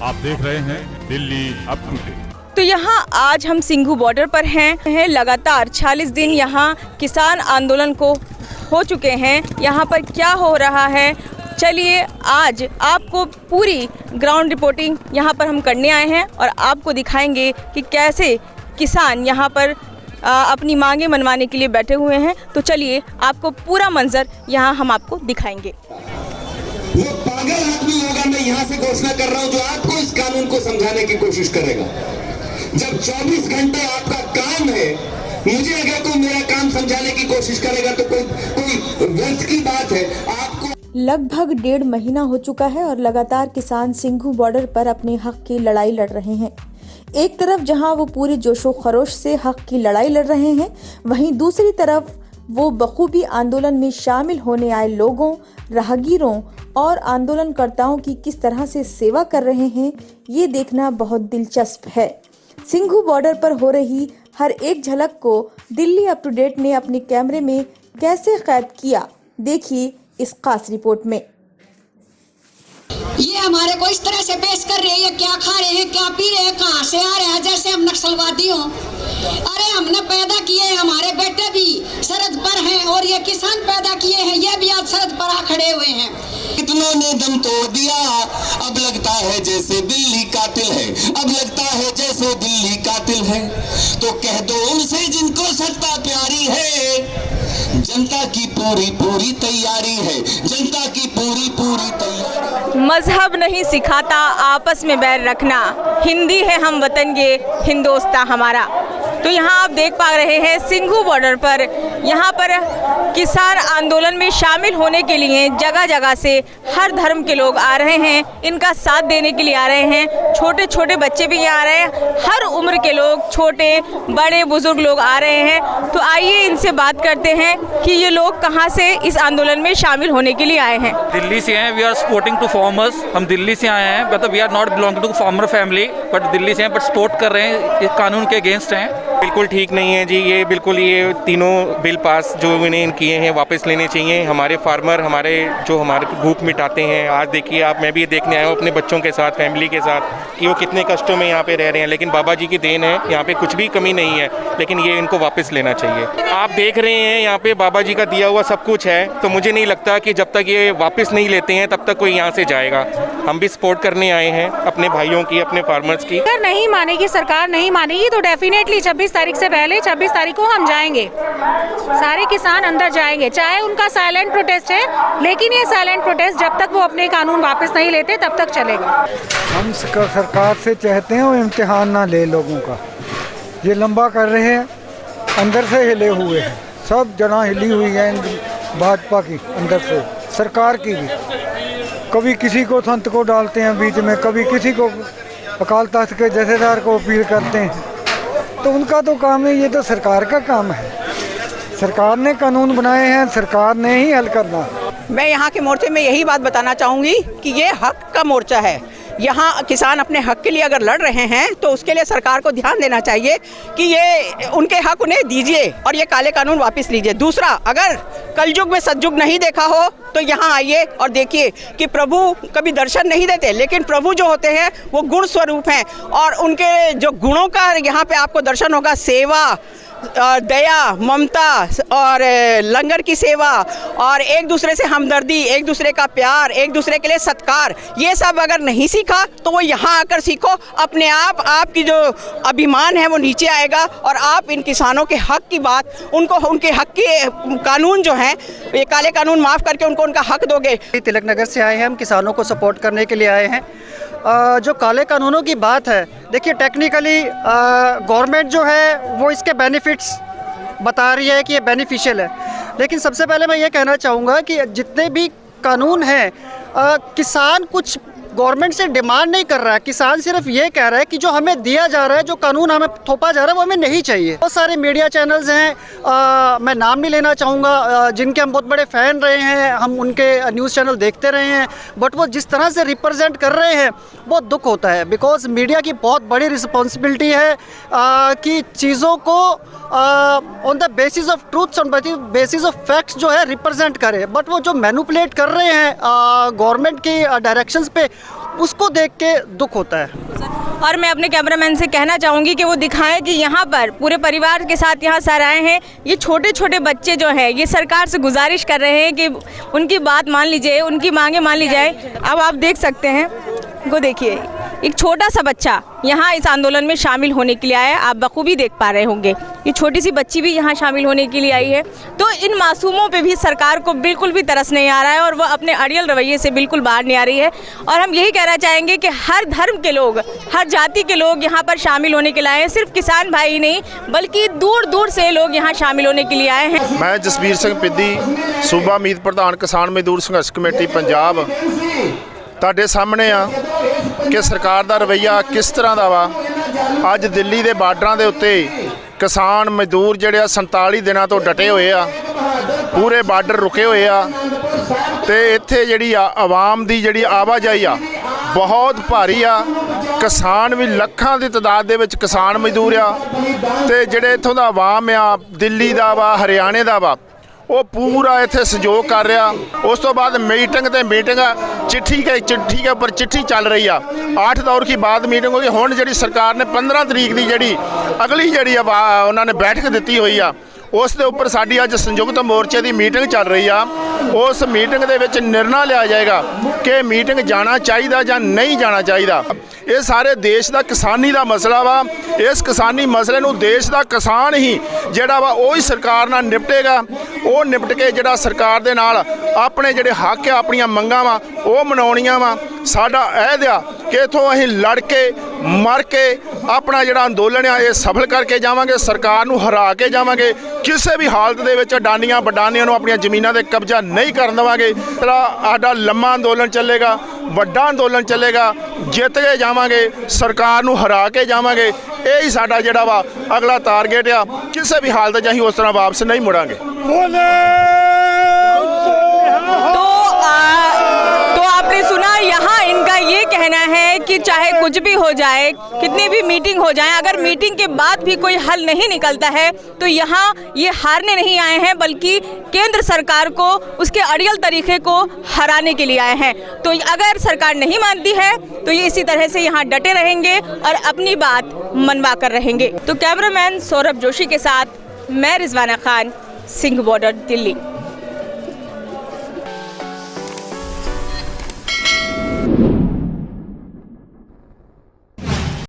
आप देख रहे हैं दिल्ली अप टू डेट। तो यहाँ आज हम सिंघू बॉर्डर पर हैं। लगातार 46 दिन यहाँ किसान आंदोलन को हो चुके हैं। यहाँ पर क्या हो रहा है, चलिए आज आपको पूरी ग्राउंड रिपोर्टिंग यहाँ पर हम करने आए हैं और आपको दिखाएंगे कि कैसे किसान यहाँ पर अपनी मांगे मनवाने के लिए बैठे हुए हैं। तो चलिए आपको पूरा मंजर यहाँ हम आपको दिखाएंगे। वो पागल आदमी होगा, मैं यहाँ से घोषणा कर रहा हूँ, जो आपको इस कानून को समझाने की कोशिश करेगा। जब 24 घंटे आपका काम है, मुझे अगर कोई मेरा काम समझाने की कोशिश करेगा तो कोई व्यर्थ की बात है। आपको लगभग 1.5 महीना हो चुका है और लगातार किसान सिंघू बॉर्डर पर अपने हक की लड़ाई लड़ रहे हैं। एक तरफ जहां वो पूरे जोशो खरोश से हक की लड़ाई लड़ रहे हैं, वहीं दूसरी तरफ वो बखूबी आंदोलन में शामिल होने आए लोगों, राहगीरों और आंदोलनकर्ताओं की किस तरह से सेवा कर रहे हैं, ये देखना बहुत दिलचस्प है। सिंघू बॉर्डर पर हो रही हर एक झलक को दिल्ली अप टू डेट ने अपने कैमरे में कैसे कैद किया, देखिए इस खास रिपोर्ट में। ये हमारे को इस तरह से पेश कर रहे हैं, ये क्या खा रहे हैं, क्या पी रहे हैं, कहाँ से आ रहे हैं, जैसे हम नक्सलवादी हों। अरे हमने पैदा किए हैं, हमारे बेटे भी सरहद पर हैं और ये किसान पैदा किए हैं, ये भी आज सरहद पर आ खड़े हुए हैं। कितनों ने दम तोड़ दिया, अब लगता है जैसे दिल्ली कातिल है, अब लगता है जैसे दिल्ली कातिल है। तो कह दो उनसे जिनको सत्ता प्यारी है, जनता की पूरी पूरी तैयारी है, जनता की पूरी पूरी तैयारी। मजहब नहीं सिखाता आपस में बैर रखना, हिंदी है हम वतन के, हिंदोस्ता हमारा। तो यहाँ आप देख पा रहे हैं सिंघू बॉर्डर पर यहाँ पर किसान आंदोलन में शामिल होने के लिए जगह जगह से हर धर्म के लोग आ रहे हैं, इनका साथ देने के लिए आ रहे हैं। छोटे छोटे बच्चे भी यहाँ आ रहे हैं, हर उम्र के लोग, छोटे बड़े बुजुर्ग लोग आ रहे हैं। तो आइए इनसे बात करते हैं कि ये लोग कहाँ से इस आंदोलन में शामिल होने के लिए आए हैं। दिल्ली से हैं, we are supporting to farmers. हम दिल्ली से आए हैं, मतलब we are not belonging to farmer family, but Delhi से हैं, बट सपोर्ट कर रहे हैं, इस कानून के अगेंस्ट हैं। बिल्कुल ठीक नहीं है जी, ये बिल्कुल ये तीनों बिल पास जो इन्हें किए हैं वापस लेने चाहिए। हमारे फार्मर हमारे भूख मिटाते हैं। आज देखिए आप, मैं भी देखने आया हूँ अपने बच्चों के साथ, फैमिली के साथ, कि वो कितने कष्टों में यहाँ पे रह रहे हैं। लेकिन बाबा जी की देन है, यहाँ पे कुछ भी कमी नहीं है, लेकिन ये इनको वापस लेना चाहिए। आप देख रहे हैं यहाँ पे बाबा जी का दिया हुआ सब कुछ है, तो मुझे नहीं लगता कि जब तक ये वापस नहीं लेते हैं तब तक कोई यहाँ से जाएगा। हम भी सपोर्ट करने आए हैं अपने भाइयों की, अपने फार्मर्स की। अगर नहीं मानेगी सरकार, नहीं मानेगी तो डेफिनेटली 26 तारीख से पहले 26 तारीख को हम जाएंगे, सारे किसान अंदर जाएंगे। चाहे उनका साइलेंट प्रोटेस्ट है, लेकिन ये साइलेंट प्रोटेस्ट जब तक वो अपने कानून वापस नहीं लेते तब तक चलेगा। हम सरकार से चाहते हैं वो इम्तिहान ना ले लोगों का। ये लंबा कर रहे हैं, अंदर से हिले हुए हैं, सब जगह हिली हुई है भाजपा की, अंदर से सरकार की भी। कभी किसी को संत को डालते हैं बीच में, कभी किसी को अकाल तख्त के जथेदार को अपील करते हैं। तो उनका तो काम है, ये तो सरकार का काम है। सरकार ने कानून बनाए हैं, सरकार ने ही हल करना। मैं यहाँ के मोर्चे में यही बात बताना चाहूँगी कि ये हक का मोर्चा है। यहाँ किसान अपने हक के लिए अगर लड़ रहे हैं तो उसके लिए सरकार को ध्यान देना चाहिए कि ये उनके हक उन्हें दीजिए और ये काले कानून वापस लीजिए। दूसरा, अगर कलयुग में सतयुग नहीं देखा हो तो यहाँ आइए और देखिए कि प्रभु कभी दर्शन नहीं देते, लेकिन प्रभु जो होते हैं वो गुण स्वरूप हैं और उनके जो गुणों का यहाँ पे आपको दर्शन होगा। सेवा, दया, ममता और लंगर की सेवा और एक दूसरे से हमदर्दी, एक दूसरे का प्यार, एक दूसरे के लिए सत्कार, ये सब अगर नहीं सीखा तो वो यहाँ आकर सीखो। अपने आप आपकी जो अभिमान है वो नीचे आएगा और आप इन किसानों के हक की बात, उनको उनके हक के कानून जो हैं, ये काले कानून माफ़ करके उनको उनका हक दोगे। तिलक नगर से आए हैं, हम किसानों को सपोर्ट करने के लिए आए हैं। जो काले कानूनों की बात है, देखिए टेक्निकली गवर्नमेंट जो है वो इसके बेनिफिट्स बता रही है कि ये बेनिफिशियल है, लेकिन सबसे पहले मैं ये कहना चाहूँगा कि जितने भी कानून हैं, किसान कुछ गवर्नमेंट से डिमांड नहीं कर रहा है। किसान सिर्फ ये कह रहा है कि जो हमें दिया जा रहा है, जो कानून हमें थोपा जा रहा है, वो हमें नहीं चाहिए। बहुत सारे मीडिया चैनल्स हैं, मैं नाम नहीं लेना चाहूँगा, जिनके हम बहुत बड़े फ़ैन रहे हैं, हम उनके न्यूज़ चैनल देखते रहे हैं, बट वो जिस तरह से रिप्रेजेंट कर रहे हैं बहुत दुख होता है। बिकॉज मीडिया की बहुत बड़ी रिस्पॉन्सिबिलिटी है कि चीज़ों को on the basis of truths, on basis of facts जो है रिप्रेजेंट करे, बट वो जो मैनिपुलेट कर रहे हैं गवर्नमेंट की डायरेक्शंस पे, उसको देख के दुख होता है। और मैं अपने कैमरामैन से कहना चाहूँगी कि वो दिखाएं कि यहाँ पर पूरे परिवार के साथ यहाँ सर आए हैं। ये छोटे छोटे बच्चे जो हैं ये सरकार से गुजारिश कर रहे हैं कि उनकी बात मान लीजिए, उनकी मांगे मान ली जाए। अब आप देख सकते हैं, वो देखिए एक छोटा सा बच्चा यहाँ इस आंदोलन में शामिल होने के लिए आया है। आप बखूबी देख पा रहे होंगे ये छोटी सी बच्ची भी यहाँ शामिल होने के लिए आई है। तो इन मासूमों पे भी सरकार को बिल्कुल भी तरस नहीं आ रहा है और वह अपने अड़ियल रवैये से बिल्कुल बाहर नहीं आ रही है। और हम यही कहना चाहेंगे कि हर धर्म के लोग, हर जाति के लोग यहाँ पर शामिल होने के लिए आए हैं। सिर्फ किसान भाई ही नहीं बल्कि दूर दूर से लोग यहाँ शामिल होने के लिए आए हैं। मैं जसबीर सिंह पिद्दी, सूबा मीत प्रधान किसान मजदूर संघर्ष कमेटी पंजाब, ਤੁਹਾਡੇ ਸਾਹਮਣੇ ਆ ਕਿ ਸਰਕਾਰ ਦਾ ਰਵੱਈਆ ਕਿਸ ਤਰ੍ਹਾਂ ਦਾ ਵਾ। ਅੱਜ ਦਿੱਲੀ ਦੇ ਬਾਰਡਰਾਂ ਦੇ ਉੱਤੇ ਕਿਸਾਨ ਮਜ਼ਦੂਰ ਜਿਹੜੇ ਆ 47 ਦਿਨਾਂ ਤੋਂ ਡਟੇ ਹੋਏ ਆ, ਪੂਰੇ ਬਾਰਡਰ ਰੁਕੇ ਹੋਏ ਆ ਤੇ ਇੱਥੇ ਜਿਹੜੀ ਆ ਆਵਾਮ ਦੀ ਜਿਹੜੀ ਆਵਾਜਾਈ ਆ ਬਹੁਤ ਭਾਰੀ ਆ। ਕਿਸਾਨ ਵੀ ਲੱਖਾਂ ਦੀ ਤਾਦਾਦ ਦੇ ਵਿੱਚ ਕਿਸਾਨ ਮਜ਼ਦੂਰ ਆ ਤੇ ਜਿਹੜੇ ਇੱਥੋਂ ਦਾ ਆਵਾਮ ਆ, ਦਿੱਲੀ ਦਾ ਵਾ, ਹਰਿਆਣੇ ਦਾ ਵਾ, ਉਹ ਪੂਰਾ ਇੱਥੇ ਸਹਿਯੋਗ ਕਰ ਰਿਹਾ। ਉਸ ਤੋਂ ਬਾਅਦ ਮੀਟਿੰਗ ਤੇ ਮੀਟਿੰਗ, चिट्ठी के ऊपर चिट्ठी चल रही है। 8 दौर की बाद मीटिंग होगी। हुण जिहड़ी सरकार ने 15 तरीक की जिहड़ी अगली जिहड़ी उन्होंने बैठक दी हुई आ, उस दे उपर साडी अज संयुक्त मोर्चे की मीटिंग चल रही आ। उस मीटिंग दे विच निर्णय लिया जाएगा कि मीटिंग जाना चाहिए या नहीं जाना चाहिए। ये सारे देश का किसानी का मसला वा। इस किसानी मसले नूं देश का किसान ही जिहड़ा वा ओही सरकार नाल निपटेगा। वो निपट के जिहड़ा सरकार दे नाल अपने जिहड़े हक आ, अपनियां मंगां वा वो मनाउणियां वा। साडा अहद आ कि इत्थों असीं लड़ के मर के अपना जिहड़ा अंदोलन आ ये सफल करके जावांगे, सरकार नूं हरा के जावांगे। किसी भी हालत दे विच अडानियां बडानियां नूं अपनियां जमीनां ते कब्जा नहीं करन देवांगे। साडा लंबा अंदोलन चलेगा, वड्डा अंदोलन चलेगा, जित के जावांगे, सरकार नूं हरा के जावांगे। यही साडा जिहड़ा वा अगला टारगेट आ। किसी भी हालत च असीं उस तरह वापस नहीं मुड़ांगे। तो आपने सुना, यहाँ इनका ये कहना है कि चाहे कुछ भी हो जाए, कितनी भी मीटिंग हो जाए, अगर मीटिंग के बाद भी कोई हल नहीं निकलता है तो यहाँ ये हारने नहीं आए हैं बल्कि केंद्र सरकार को उसके अड़ियल तरीके को हराने के लिए आए हैं। तो अगर सरकार नहीं मानती है तो ये इसी तरह से यहाँ डटे रहेंगे और अपनी बात मनवा कर रहेंगे। तो कैमरामैन सौरभ जोशी के साथ मैं रिजवाना खान, सिंह बॉर्डर, दिल्ली।